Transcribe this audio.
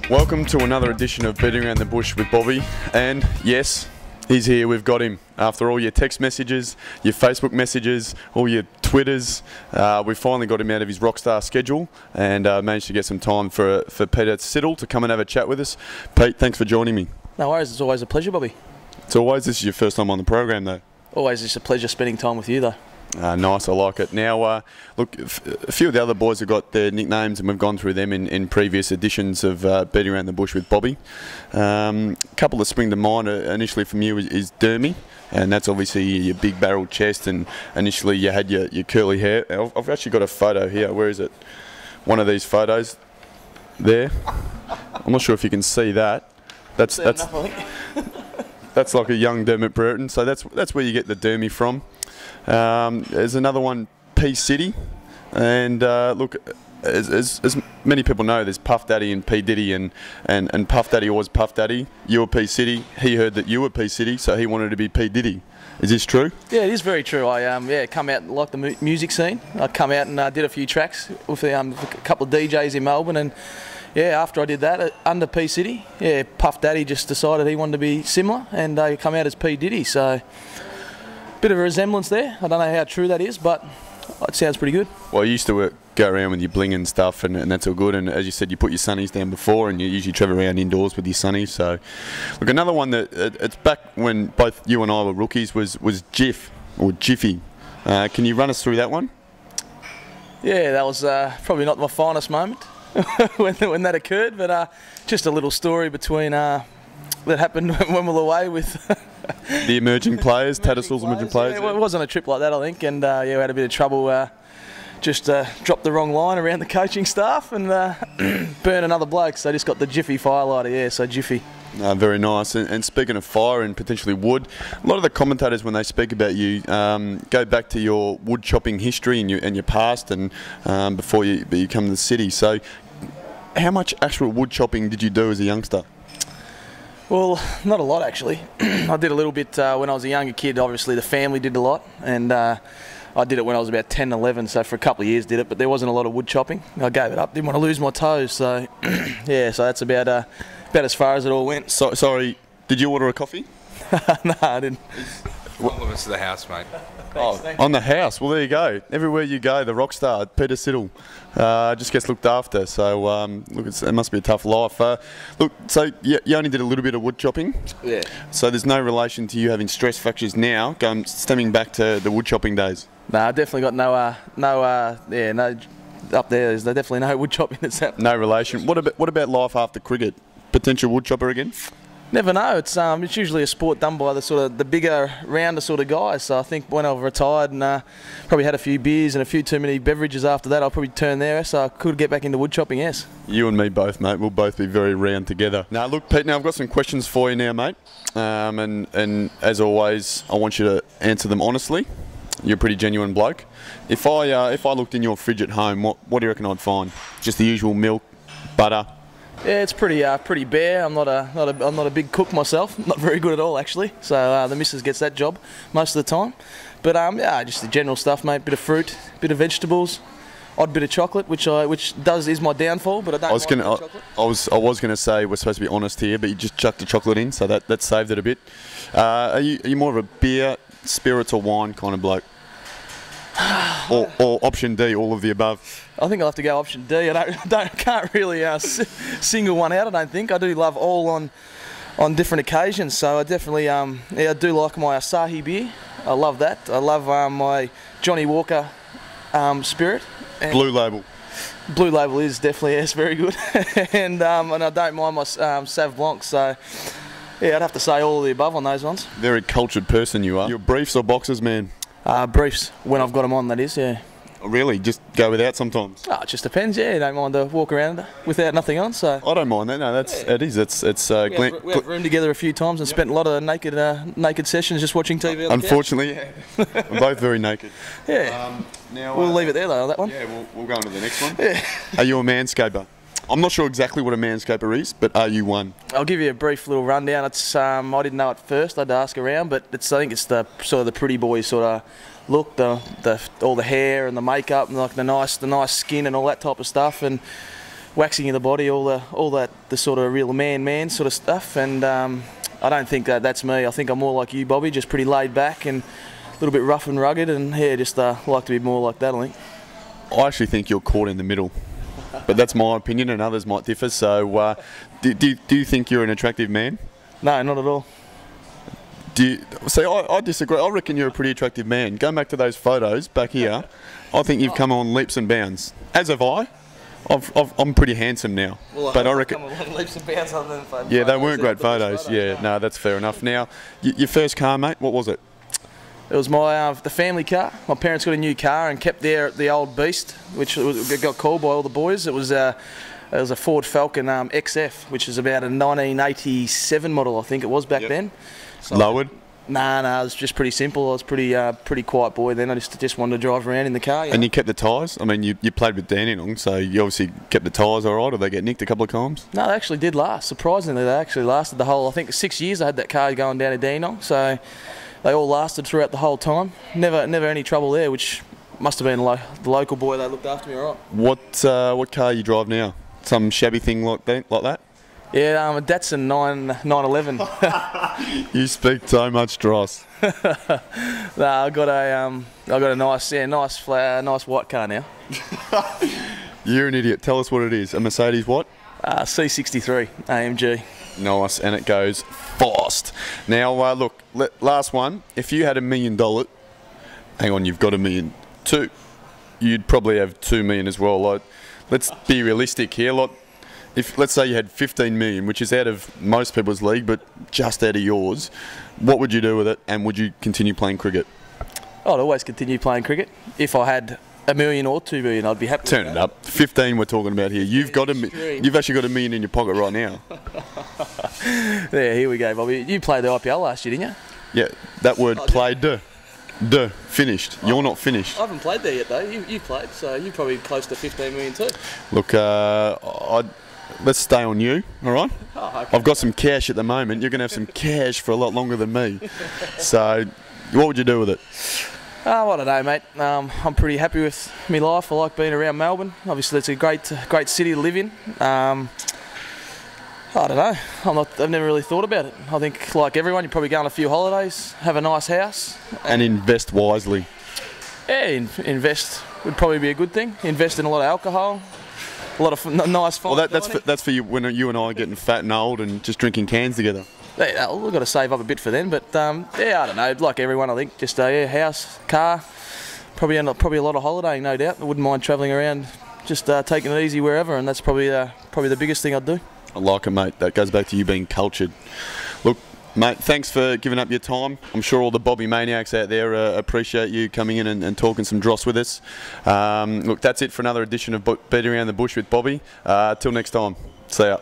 Welcome to another edition of Beating Around the Bush with Bobby, and yes, he's here. We've got him. After all your text messages, your Facebook messages, all your Twitters, we finally got him out of his rockstar schedule and managed to get some time for Peter Siddle to come and have a chat with us. Pete, thanks for joining me. No worries, it's always a pleasure, Bobby. This is your first time on the program though. Always just a pleasure spending time with you though. Nice, I like it. Now, look, a few of the other boys have got their nicknames and we've gone through them in previous editions of Beating Around the Bush with Bobby. A couple that spring to mind initially from you is Dermy, and that's obviously your big barrel chest, and initially you had your curly hair. I've actually got a photo here. Where is it? One of these photos there. I'm not sure if you can see that. That's like a young Dermot Brereton, so that's where you get the Dermy from. There's another one, P-Siddy, and look, as many people know, there's Puff Daddy and P Diddy, and Puff Daddy was Puff Daddy. You were P-Siddy. He heard that you were P-Siddy, so he wanted to be P Diddy. Is this true? Yeah, it is very true. I come out like the music scene. I come out and did a few tracks with a couple of DJs in Melbourne, and yeah, after I did that under P-Siddy, yeah, Puff Daddy just decided he wanted to be similar, and they come out as P Diddy. So bit of a resemblance there. I don't know how true that is, but it sounds pretty good. Well, you used to go around with your bling and stuff, and that's all good. And as you said, you put your sunnies down before, and you usually travel around indoors with your sunnies. So, look, another one that it's back when both you and I were rookies was Jiff or Jiffy. Can you run us through that one? Yeah, that was probably not my finest moment when that occurred, but just a little story between that happened when we were away with the emerging players, Tattersalls emerging players. Yeah, well, it wasn't a trip like that, I think, and yeah, we had a bit of trouble. Just dropped the wrong line around the coaching staff and burned another bloke. So just got the Jiffy firelighter, yeah. So Jiffy. Very nice. And speaking of fire and potentially wood, a lot of the commentators when they speak about you go back to your wood chopping history and your past and before you come to the city. So, how much actual wood chopping did you do as a youngster? Well, not a lot actually. I did a little bit when I was a younger kid. Obviously the family did a lot, and I did it when I was about 10, 11, so for a couple of years did it, but there wasn't a lot of wood chopping. I gave it up, didn't want to lose my toes, so yeah, so that's about as far as it all went. So, sorry, did you order a coffee? No, I didn't. Compliments to the house, mate. Thanks. On the house. Well, there you go. Everywhere you go, the rock star, Peter Siddle, just gets looked after. So, look, it must be a tough life. Look, so you only did a little bit of wood chopping. Yeah. So there's no relation to you having stress fractures now, stemming back to the wood chopping days. No, I definitely got no. Up there, there's definitely no wood chopping that's happening. No relation. What about life after cricket? Potential wood chopper again? Never know. It's usually a sport done by the bigger, rounder sort of guys. So I think when I've retired and probably had a few beers and a few too many beverages after that, I'll probably turn there. So I could get back into wood chopping. Yes. You and me both, mate. We'll both be very round together. Now, look, Pete. Now I've got some questions for you now, mate. And as always, I want you to answer them honestly. You're a pretty genuine bloke. If I looked in your fridge at home, what do you reckon I'd find? Just the usual milk, butter. Yeah, it's pretty bare. I'm not a big cook myself. Not very good at all actually. So the missus gets that job most of the time. But yeah, just the general stuff, mate. Bit of fruit, bit of vegetables, odd bit of chocolate, which is my downfall. But I don't. I was gonna say we're supposed to be honest here, but you just chucked the chocolate in, so that saved it a bit. Are you more of a beer, spirits, or wine kind of bloke? or option D, all of the above? I think I'll have to go option D. Can't really single one out. I don't think. I do love all on different occasions. So I definitely yeah, I do like my Asahi beer. I love that. I love my Johnny Walker Spirit. And Blue Label. Blue Label is definitely very good. and I don't mind my Sauv Blanc. So yeah, I'd have to say all of the above on those ones. Very cultured person you are. You're briefs or boxers, man? Briefs, when I've got them on, that is, yeah. Really? Just go without sometimes? Oh, it just depends, yeah. You don't mind to walk around without nothing on, so... I don't mind that, no, it is. We have roomed together a few times and spent a lot of naked sessions just watching TV on the Unfortunately, yeah. We're both very naked. Yeah. Now, we'll leave it there, though, on that one. Yeah, we'll go on to the next one. Yeah. Are you a manscaper? I'm not sure exactly what a manscaper is, but are you one? I'll give you a brief little rundown. It's I didn't know at first. I had to ask around, but I think it's the sort of the pretty boy sort of look, all the hair and the makeup and like the nice skin and all that type of stuff. And waxing of the body, all that the sort of real man sort of stuff. And I don't think that's me. I think I'm more like you, Bobby, just pretty laid back and a little bit rough and rugged, and yeah, just like to be more like that, I think. I actually think you're caught in the middle, but that's my opinion, and others might differ. So, do you think you're an attractive man? No, not at all. I disagree. I reckon you're a pretty attractive man. Going back to those photos back here, I think you've come on leaps and bounds. As have I. I'm pretty handsome now, Well, but I reckon. Come on leaps and bounds other than photos. Yeah, they weren't great photos. Yeah, no, that's fair enough. Now, your first car, mate, what was it? It was my the family car. My parents got a new car and kept the old beast, which got called by all the boys. It was a Ford Falcon XF, which is about a 1987 model, I think it was back then. So Lowered? Nah, it was just pretty simple. I was pretty quiet boy then. I just wanted to drive around in the car. And you kept the tyres? I mean, you played with Dandenong, so you obviously kept the tyres all right, or they get nicked a couple of times? No, they actually did last. Surprisingly, they actually lasted the whole, I think 6 years I had that car going down to Dandenong, so they all lasted throughout the whole time. Never any trouble there, which must have been the local boy that looked after me all right. What car you drive now? Some shabby thing like that? Yeah, a Datsun 911. You speak so much dross. Nah, I got a nice white car now. You're an idiot. Tell us what it is. A Mercedes what? C63 AMG. Nice, and it goes fast. Now, look, last one. If you had $1 million, hang on, you've got $1 million. You'd probably have $2 million as well. Like, let's be realistic here. Like, if let's say you had 15 million, which is out of most people's league, but just out of yours, what would you do with it, and would you continue playing cricket? I'd always continue playing cricket. If I had $1 million or $2 million, I'd be happy. Turn it up. 15 we're talking about here. You've actually got $1 million in your pocket right now. There, here we go, Bobby. You played the IPL last year, didn't you? Yeah, that word played. Finished. You're not finished. I haven't played there yet though. You played, so you're probably close to 15 million too. Look, let's stay on you, all right? Oh, okay. I've got some cash at the moment. You're going to have some cash for a lot longer than me. So, what would you do with it? Oh, I don't know, mate. I'm pretty happy with my life. I like being around Melbourne. Obviously, it's a great city to live in. I don't know. I've never really thought about it. I think, like everyone, you probably go on a few holidays, have a nice house, and invest wisely. Yeah, invest would probably be a good thing. Invest in a lot of alcohol, a lot of nice fun. Well, that's for you when you and I are getting fat and old and just drinking cans together. Yeah, we've got to save up a bit for then, but yeah, I don't know. Like everyone, I think, just house, car, probably a lot of holidaying, no doubt. I wouldn't mind travelling around, just taking it easy wherever, and that's probably the biggest thing I'd do. I like it, mate. That goes back to you being cultured. Look, mate, thanks for giving up your time. I'm sure all the Bobby maniacs out there appreciate you coming in and talking some dross with us. Look, that's it for another edition of Beating Around the Bush with Bobby. Till next time. See ya.